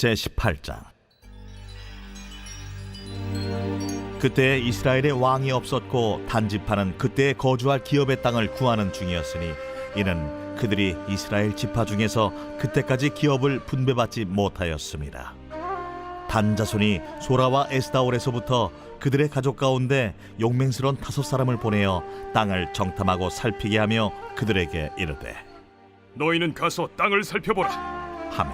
제18장. 그때 이스라엘에 왕이 없었고 단지파는 그때 거주할 기업의 땅을 구하는 중이었으니 이는 그들이 이스라엘 지파 중에서 그때까지 기업을 분배받지 못하였습니다. 단 자손이 소라와 에스다올에서부터 그들의 가족 가운데 용맹스러운 5사람을 보내어 땅을 정탐하고 살피게 하며 그들에게 이르되, 너희는 가서 땅을 살펴보라. 하매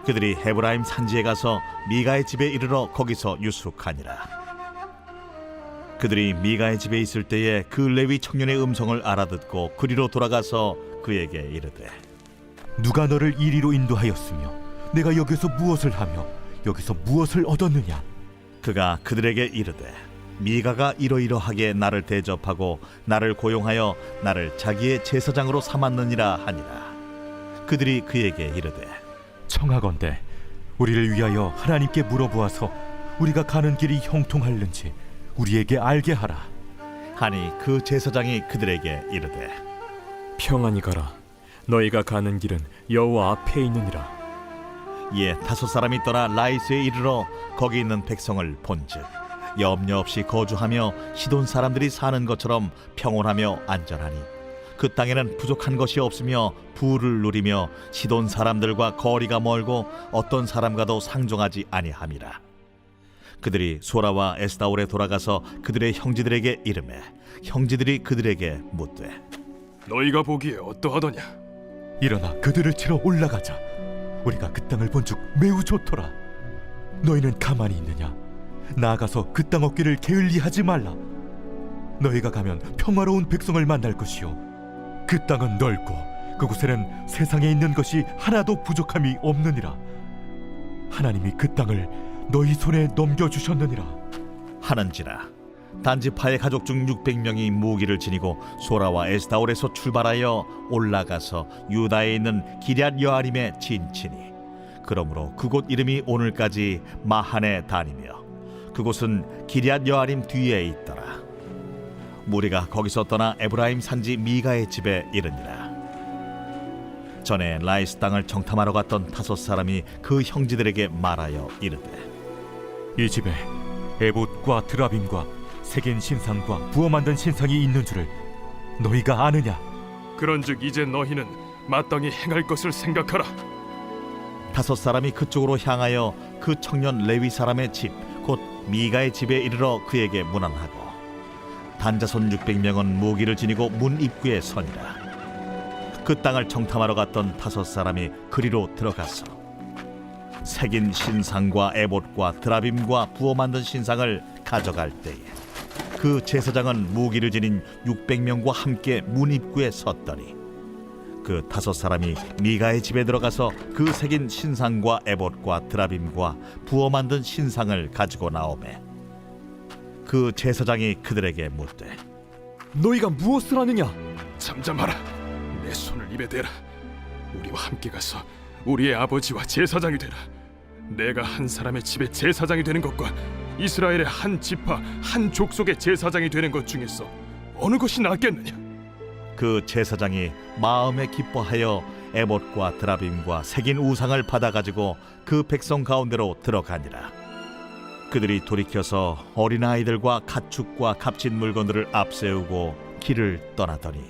그들이 헤브라임 산지에 가서 미가의 집에 이르러 거기서 유숙하니라. 그들이 미가의 집에 있을 때에 그 레위 청년의 음성을 알아듣고 그리로 돌아가서 그에게 이르되, 누가 너를 이리로 인도하였으며 내가 여기서 무엇을 하며 여기서 무엇을 얻었느냐? 그가 그들에게 이르되, 미가가 이러이러하게 나를 대접하고 나를 고용하여 나를 자기의 제사장으로 삼았느니라 하니라. 그들이 그에게 이르되, 청하건대 우리를 위하여 하나님께 물어보아서 우리가 가는 길이 형통할는지 우리에게 알게 하라. 하니 그 제사장이 그들에게 이르되, 평안히 가라. 너희가 가는 길은 여호와 앞에 있느니라. 이에 5사람이 떠나 라이스에 이르러 거기 있는 백성을 본즉 염려 없이 거주하며 시돈 사람들이 사는 것처럼 평온하며 안전하니 그 땅에는 부족한 것이 없으며 부를 누리며 시돈 사람들과 거리가 멀고 어떤 사람과도 상종하지 아니함이라. 그들이 소라와 에스다올에 돌아가서 그들의 형제들에게 이르매 형제들이 그들에게 묻되, 너희가 보기에 어떠하더냐? 일어나 그들을 치러 올라가자. 우리가 그 땅을 본즉 매우 좋더라. 너희는 가만히 있느냐? 나아가서 그 땅 얻기를 게을리하지 말라. 너희가 가면 평화로운 백성을 만날 것이요 그 땅은 넓고 그곳에는 세상에 있는 것이 하나도 부족함이 없느니라. 하나님이 그 땅을 너희 손에 넘겨주셨느니라 하는지라. 단지파의 가족 중 600명이 무기를 지니고 소라와 에스다올에서 출발하여 올라가서 유다에 있는 기럇 여아림에 진치니 그러므로 그곳 이름이 오늘까지 마하네 단이며 그곳은 기럇 여아림 뒤에 있더라. 무리가 거기서 떠나 에브라임 산지 미가의 집에 이르니라. 전에 라이스 땅을 정탐하러 갔던 5사람이 그 형제들에게 말하여 이르되, 이 집에 에봇과 드라빔과 새긴 신상과 부어 만든 신상이 있는 줄을 너희가 아느냐? 그런즉 이제 너희는 마땅히 행할 것을 생각하라. 5사람이 그쪽으로 향하여 그 청년 레위 사람의 집 곧 미가의 집에 이르러 그에게 문안하고 단자손 600명은 무기를 지니고 문 입구에 서니라. 그 땅을 정탐하러 갔던 5사람이 그리로 들어가서 새긴 신상과 에봇과 드라빔과 부어 만든 신상을 가져갈 때에 그 제사장은 무기를 지닌 600명과 함께 문 입구에 섰더니 그 5사람이 미가의 집에 들어가서 그 새긴 신상과 에봇과 드라빔과 부어 만든 신상을 가지고 나오매 그 제사장이 그들에게 묻되, 너희가 무엇을 하느냐? 잠잠하라. 내 손을 입에 대라. 우리와 함께 가서 우리의 아버지와 제사장이 되라. 내가 한 사람의 집에 제사장이 되는 것과 이스라엘의 한 지파 한 족속의 제사장이 되는 것 중에서 어느 것이 낫겠느냐? 그 제사장이 마음에 기뻐하여 에봇과 드라빔과 새긴 우상을 받아가지고 그 백성 가운데로 들어가니라. 그들이 돌이켜서 어린아이들과 가축과 값진 물건들을 앞세우고 길을 떠나더니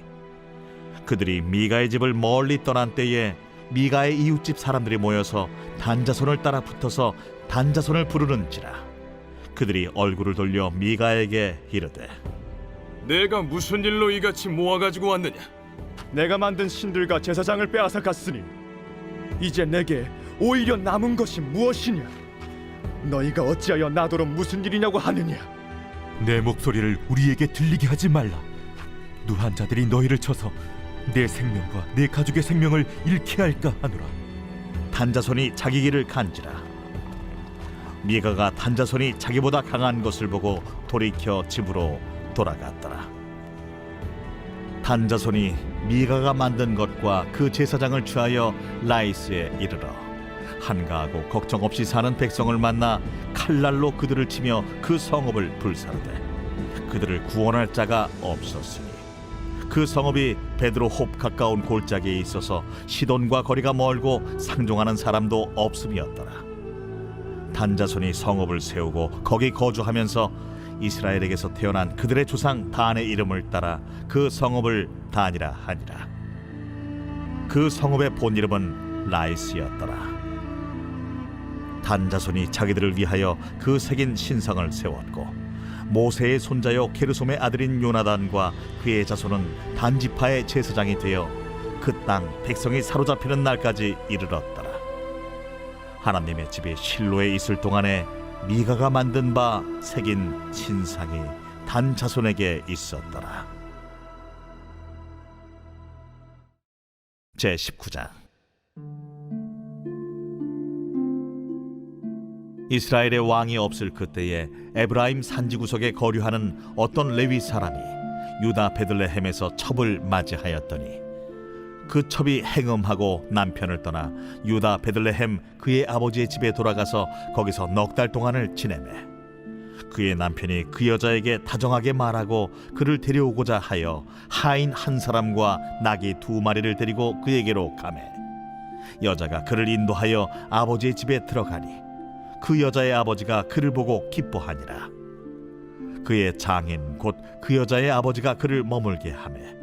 그들이 미가의 집을 멀리 떠난 때에 미가의 이웃집 사람들이 모여서 단자손을 따라 붙어서 단자손을 부르는지라. 그들이 얼굴을 돌려 미가에게 이르되, 내가 무슨 일로 이같이 모아가지고 왔느냐? 내가 만든 신들과 제사장을 빼앗아 갔으니 이제 내게 오히려 남은 것이 무엇이냐? 너희가 어찌하여 나더러 무슨 일이냐고 하느냐? 내 목소리를 우리에게 들리게 하지 말라. 누한 자들이 너희를 쳐서 내 생명과 내 가족의 생명을 잃게 할까 하노라. 단자손이 자기 길을 간지라. 미가가 단자손이 자기보다 강한 것을 보고 돌이켜 집으로 돌아갔더라. 단자손이 미가가 만든 것과 그 제사장을 취하여 라이스에 이르러 한가하고 걱정 없이 사는 백성을 만나 칼날로 그들을 치며 그 성읍을 불사르되 그들을 구원할 자가 없었으니 그 성읍이 베드로홉 가까운 골짜기에 있어서 시돈과 거리가 멀고 상종하는 사람도 없음이었더라. 단자손이 성읍을 세우고 거기 거주하면서 이스라엘에게서 태어난 그들의 조상 단의 이름을 따라 그 성읍을 단이라 하니라. 그 성읍의 본 이름은 라이스였더라. 단자손이 자기들을 위하여 그 새긴 신상을 세웠고 모세의 손자요 게르솜의 아들인 요나단과 그의 자손은 단지파의 제사장이 되어 그 땅 백성이 사로잡히는 날까지 이르렀더라. 하나님의 집이 실로에 있을 동안에 미가가 만든 바 새긴 신상이 단 자손에게 있었더라. 제19장. 이스라엘의 왕이 없을 그때에 에브라임 산지 구석에 거류하는 어떤 레위 사람이 유다 베들레헴에서 첩을 맞이하였더니 그 첩이 행음하고 남편을 떠나 유다 베들레헴 그의 아버지의 집에 돌아가서 거기서 넉 달 동안을 지내매 그의 남편이 그 여자에게 다정하게 말하고 그를 데려오고자 하여 하인 한 사람과 나귀 2마리를 데리고 그에게로 가매 여자가 그를 인도하여 아버지의 집에 들어가니 그 여자의 아버지가 그를 보고 기뻐하니라. 그의 장인 곧 그 여자의 아버지가 그를 머물게 하매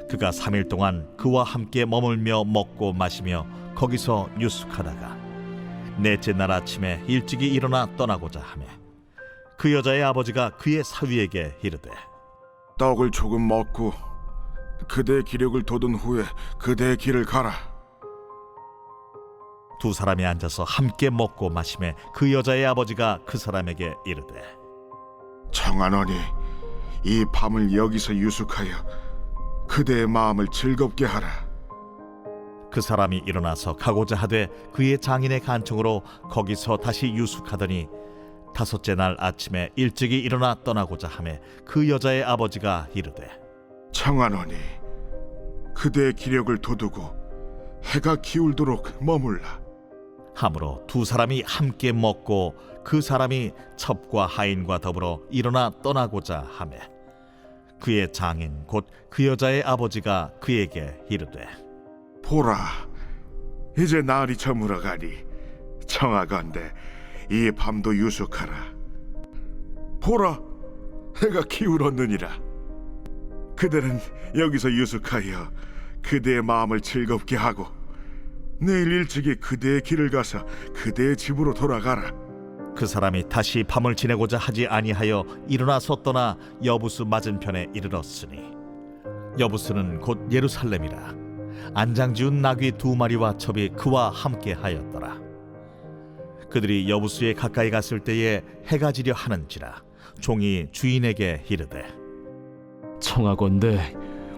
그가 3일 동안 그와 함께 머물며 먹고 마시며 거기서 유숙하다가 넷째 날 아침에 일찍이 일어나 떠나고자 하매 그 여자의 아버지가 그의 사위에게 이르되 떡을 조금 먹고 그대의 기력을 돋운 후에 그대의 길을 가라. 두 사람이 앉아서 함께 먹고 마시매 그 여자의 아버지가 그 사람에게 이르되 청하노니 이 밤을 여기서 유숙하여 그대의 마음을 즐겁게 하라. 그 사람이 일어나서 가고자 하되 그의 장인의 간청으로 거기서 다시 유숙하더니 5째 날 아침에 일찍이 일어나 떠나고자 하매 그 여자의 아버지가 이르되 청하노니 그대의 기력을 돋우고 해가 기울도록 머물라. 하므로 두 사람이 함께 먹고 그 사람이 첩과 하인과 더불어 일어나 떠나고자 하매 그의 장인 곧 그 여자의 아버지가 그에게 이르되 보라, 이제 날이 저물어가니 청하건대 이 밤도 유숙하라. 보라, 해가 기울었느니라. 그대는 여기서 유숙하여 그대의 마음을 즐겁게 하고 내일 일찍이 그대의 길을 가서 그대의 집으로 돌아가라. 그 사람이 다시 밤을 지내고자 하지 아니하여 일어나서 떠나 여부스 맞은편에 이르렀으니 여부스는 곧 예루살렘이라. 안장지운 나귀 2마리와 첩이 그와 함께 하였더라. 그들이 여부스에 가까이 갔을 때에 해가 지려 하는지라 종이 주인에게 이르되 청하건대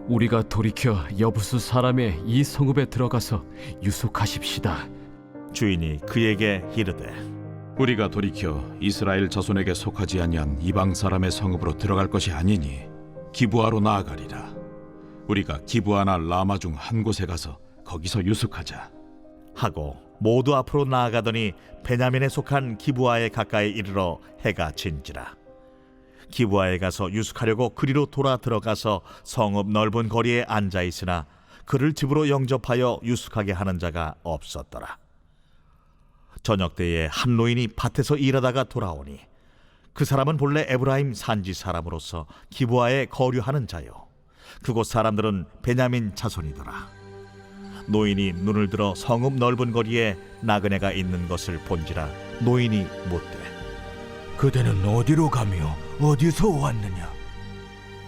우리가 돌이켜 여부수 사람의 이 성읍에 들어가서 유숙하십시다. 주인이 그에게 이르되 우리가 돌이켜 이스라엘 자손에게 속하지 아니한 이방 사람의 성읍으로 들어갈 것이 아니니 기브아로 나아가리라. 우리가 기브아나 라마 중 한 곳에 가서 거기서 유숙하자 하고 모두 앞으로 나아가더니 베냐민에 속한 기브아에 가까이 이르러 해가 진지라. 기브아에 가서 유숙하려고 그리로 돌아 들어가서 성읍 넓은 거리에 앉아 있으나 그를 집으로 영접하여 유숙하게 하는 자가 없었더라. 저녁 때에 한 노인이 밭에서 일하다가 돌아오니 그 사람은 본래 에브라임 산지 사람으로서 기브아에 거류하는 자요 그곳 사람들은 베냐민 자손이더라. 노인이 눈을 들어 성읍 넓은 거리에 나그네가 있는 것을 본지라 노인이 묻되 그대는 어디로 가며 어디서 왔느냐?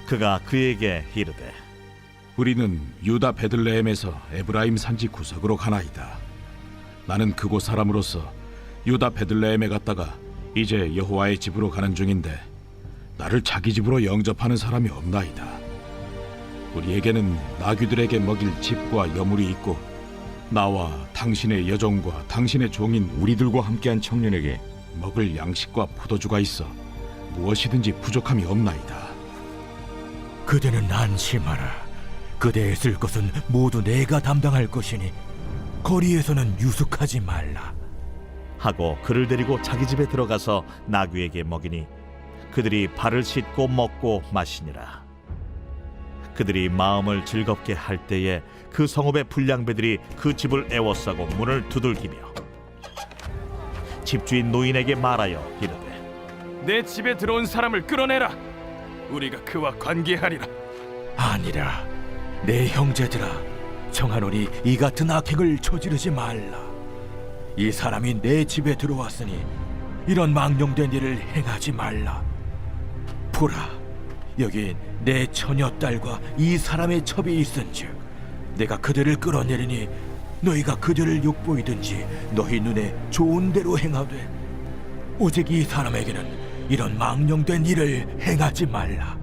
그가 그에게 이르되 우리는 유다 베들레헴에서 에브라임 산지 구석으로 가나이다. 나는 그곳 사람으로서 유다 베들레헴에 갔다가 이제 여호와의 집으로 가는 중인데 나를 자기 집으로 영접하는 사람이 없나이다. 우리에게는 나귀들에게 먹일 집과 여물이 있고 나와 당신의 여종과 당신의 종인 우리들과 함께한 청년에게 먹을 양식과 포도주가 있어 무엇이든지 부족함이 없나이다. 그대는 안심하라. 그대의 쓸 것은 모두 내가 담당할 것이니 거리에서는 유숙하지 말라. 하고 그를 데리고 자기 집에 들어가서 나귀에게 먹이니 그들이 발을 씻고 먹고 마시니라. 그들이 마음을 즐겁게 할 때에 그 성읍의 불량배들이 그 집을 애워싸고 문을 두들기며 집주인 노인에게 말하여 이르되 내 집에 들어온 사람을 끌어내라. 우리가 그와 관계하리라. 아니라 내 형제들아, 청하노니 이 같은 악행을 저지르지 말라. 이 사람이 내 집에 들어왔으니 이런 망령된 일을 행하지 말라. 보라, 여기 내 처녀 딸과 이 사람의 첩이 있은즉 내가 그들을 끌어내리니 너희가 그들을 욕보이든지 너희 눈에 좋은 대로 행하되 오직 이 사람에게는 이런 망령된 일을 행하지 말라.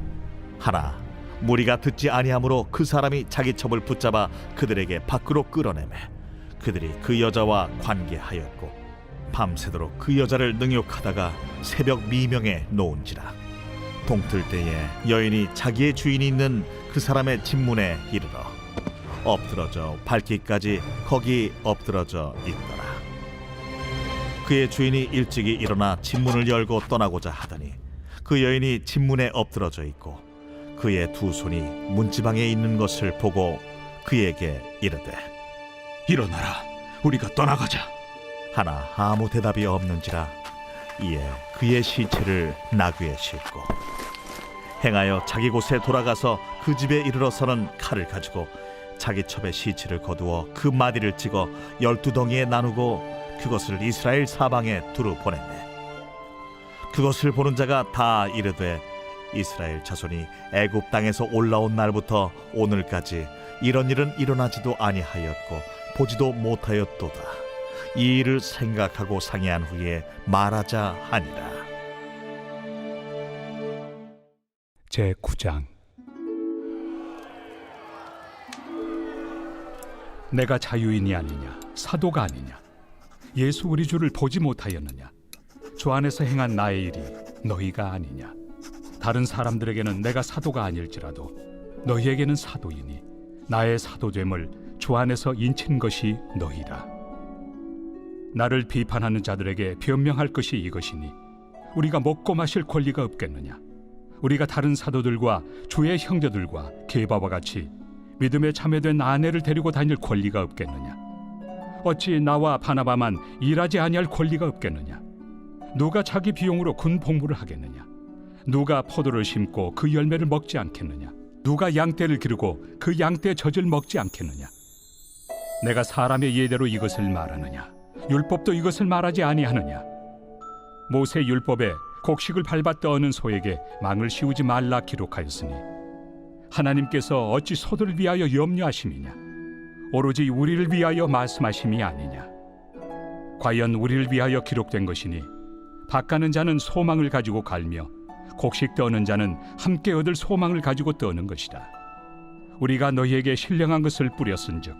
하나 무리가 듣지 아니하므로 그 사람이 자기 첩을 붙잡아 그들에게 밖으로 끌어내매 그들이 그 여자와 관계하였고 밤새도록 그 여자를 능욕하다가 새벽 미명에 놓은지라. 동틀 때에 여인이 자기의 주인이 있는 그 사람의 집문에 이르러 엎드러져 밟기까지 거기 엎드러져 있더라. 그의 주인이 일찍이 일어나 집문을 열고 떠나고자 하더니 그 여인이 집문에 엎드러져 있고 그의 두 손이 문지방에 있는 것을 보고 그에게 이르되 일어나라, 우리가 떠나가자. 하나 아무 대답이 없는지라. 이에 그의 시체를 나귀에 싣고 행하여 자기 곳에 돌아가서 그 집에 이르러서는 칼을 가지고 자기 첩의 시체를 거두어 그 마디를 찍어 12덩이에 나누고 그것을 이스라엘 사방에 두루 보냈네. 그것을 보는 자가 다 이르되 이스라엘 자손이 애굽 땅에서 올라온 날부터 오늘까지 이런 일은 일어나지도 아니하였고 보지도 못하였도다. 이 일을 생각하고 상의한 후에 말하자 하니라. 제9장. 내가 자유인이 아니냐, 사도가 아니냐, 예수 우리 주를 보지 못하였느냐, 주 안에서 행한 나의 일이 너희가 아니냐. 다른 사람들에게는 내가 사도가 아닐지라도 너희에게는 사도이니 나의 사도됨을 주 안에서 인친 것이 너희라. 나를 비판하는 자들에게 변명할 것이 이것이니 우리가 먹고 마실 권리가 없겠느냐. 우리가 다른 사도들과 주의 형제들과 게바와 같이 믿음에 참여된 아내를 데리고 다닐 권리가 없겠느냐. 어찌 나와 바나바만 일하지 아니할 권리가 없겠느냐. 누가 자기 비용으로 군 복무를 하겠느냐. 누가 포도를 심고 그 열매를 먹지 않겠느냐. 누가 양떼를 기르고 그 양떼 젖을 먹지 않겠느냐. 내가 사람의 예대로 이것을 말하느냐. 율법도 이것을 말하지 아니하느냐. 모세 율법에 곡식을 밟아 떠는 소에게 망을 씌우지 말라 기록하였으니 하나님께서 어찌 소들을 위하여 염려하심이냐. 오로지 우리를 위하여 말씀하심이 아니냐. 과연 우리를 위하여 기록된 것이니 밭 가는 자는 소망을 가지고 갈며 곡식 떠는 자는 함께 얻을 소망을 가지고 떠는 것이다. 우리가 너희에게 신령한 것을 뿌렸은즉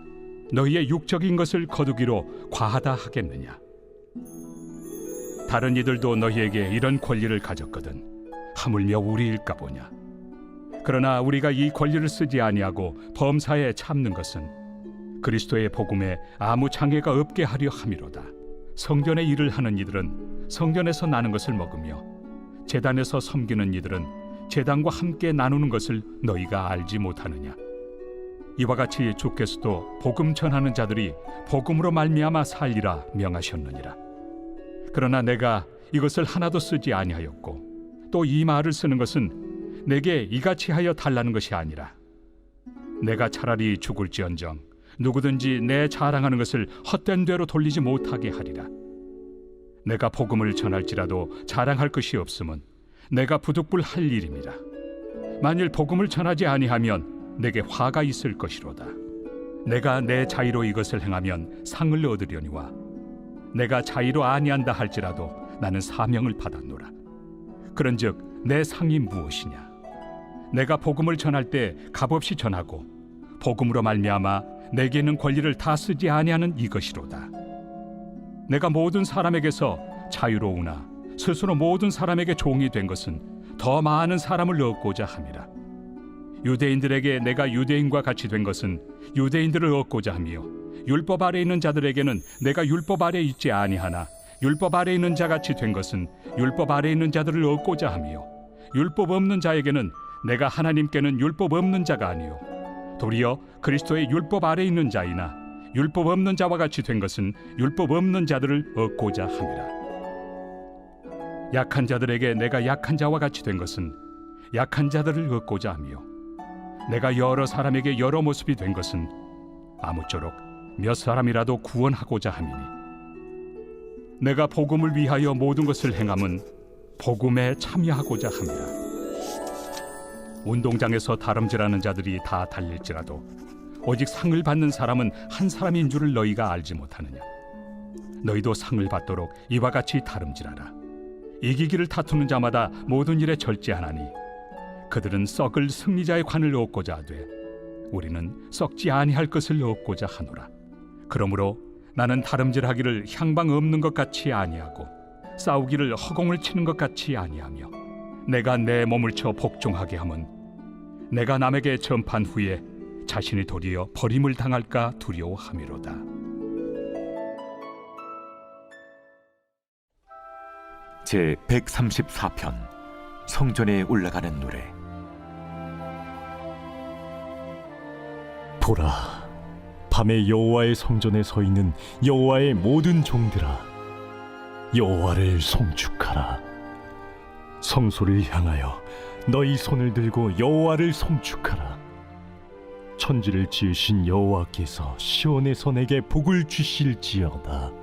너희의 육적인 것을 거두기로 과하다 하겠느냐. 다른 이들도 너희에게 이런 권리를 가졌거든 하물며 우리일까 보냐. 그러나 우리가 이 권리를 쓰지 아니하고 범사에 참는 것은 그리스도의 복음에 아무 장애가 없게 하려 함이로다. 성전의 일을 하는 이들은 성전에서 나는 것을 먹으며 제단에서 섬기는 이들은 제단과 함께 나누는 것을 너희가 알지 못하느냐. 이와 같이 주께서도 복음 전하는 자들이 복음으로 말미암아 살리라 명하셨느니라. 그러나 내가 이것을 하나도 쓰지 아니하였고 또 이 말을 쓰는 것은 내게 이같이 하여 달라는 것이 아니라 내가 차라리 죽을지언정 누구든지 내 자랑하는 것을 헛된 대로 돌리지 못하게 하리라. 내가 복음을 전할지라도 자랑할 것이 없음은 내가 부득불 할 일임이라. 만일 복음을 전하지 아니하면 내게 화가 있을 것이로다. 내가 내 자의로 이것을 행하면 상을 얻으려니와 내가 자의로 아니한다 할지라도 나는 사명을 받았노라. 그런즉 내 상이 무엇이냐. 내가 복음을 전할 때 값없이 전하고 복음으로 말미암아 내게 있는 권리를 다 쓰지 아니하는 이것이로다. 내가 모든 사람에게서 자유로우나 스스로 모든 사람에게 종이 된 것은 더 많은 사람을 얻고자 함이라. 유대인들에게 내가 유대인과 같이 된 것은 유대인들을 얻고자 하며 율법 아래 있는 자들에게는 내가 율법 아래 있지 아니하나 율법 아래 있는 자같이 된 것은 율법 아래 있는 자들을 얻고자 하며 율법 없는 자에게는 내가 하나님께는 율법 없는 자가 아니요 도리어 그리스도의 율법 아래 있는 자이나 율법 없는 자와 같이 된 것은 율법 없는 자들을 얻고자 함이라. 약한 자들에게 내가 약한 자와 같이 된 것은 약한 자들을 얻고자 하며 내가 여러 사람에게 여러 모습이 된 것은 아무쪼록 몇 사람이라도 구원하고자 함이니 내가 복음을 위하여 모든 것을 행함은 복음에 참여하고자 함이라. 운동장에서 다름질하는 자들이 다 달릴지라도 오직 상을 받는 사람은 한 사람인 줄을 너희가 알지 못하느냐. 너희도 상을 받도록 이와 같이 다름질하라. 이기기를 다투는 자마다 모든 일에 절제하나니 그들은 썩을 승리자의 관을 얻고자 하되 우리는 썩지 아니할 것을 얻고자 하노라. 그러므로 나는 다름질하기를 향방 없는 것 같이 아니하고 싸우기를 허공을 치는 것 같이 아니하며 내가 내 몸을 쳐 복종하게 함은 내가 남에게 전판 후에 자신이 도리어 버림을 당할까 두려워함이로다. 제 134편 성전에 올라가는 노래. 보라, 밤에 여호와의 성전에 서 있는 여호와의 모든 종들아, 여호와를 송축하라. 성소를 향하여 너희 손을 들고 여호와를 송축하라. 천지를 지으신 여호와께서 시온에서 내게 복을 주실지어다.